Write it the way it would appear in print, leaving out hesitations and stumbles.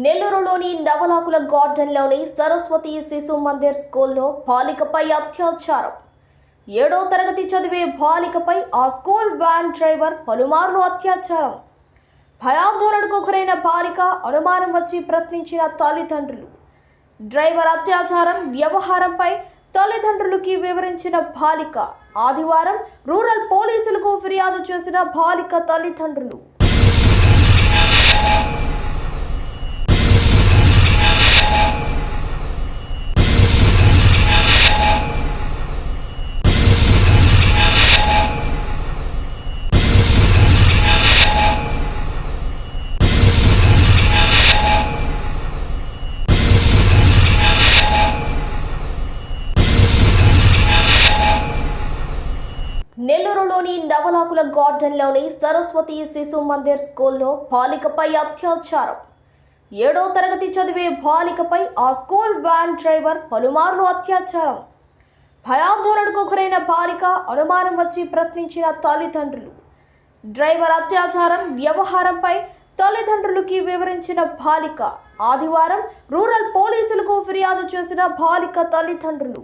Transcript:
నెల్లూరులోని నవలాకుల గార్డెన్లోని సరస్వతి శిశు మందిర్ స్కూల్లో బాలికపై అత్యాచారం. 7వ తరగతి చదివే బాలికపై ఆ స్కూల్ వ్యాన్ డ్రైవర్ పలుమార్లు అత్యాచారం. భయాందోళనకు గురైన బాలిక అనుమానం వచ్చి ప్రశ్నించిన తల్లిదండ్రులు. డ్రైవర్ అత్యాచారం వ్యవహారంపై తల్లిదండ్రులకి వివరించిన బాలిక. ఆదివారం రూరల్ పోలీసులకు ఫిర్యాదు చేసిన బాలిక తల్లిదండ్రులు. నెల్లూరులోని నవలాకుల గార్డెన్లోని సరస్వతి శిశు మందిర్ స్కూల్లో బాలికపై అత్యాచారం. 7వ తరగతి చదివే బాలికపై ఆ స్కూల్ వ్యాన్ డ్రైవర్ పలుమార్లు అత్యాచారం. భయాందోళనకు గురైన బాలిక అనుమానం వచ్చి ప్రశ్నించిన తల్లిదండ్రులు. డ్రైవర్ అత్యాచారం వ్యవహారంపై తల్లిదండ్రులకి వివరించిన బాలిక. ఆదివారం రూరల్ పోలీసులకు ఫిర్యాదు చేసిన బాలిక తల్లిదండ్రులు.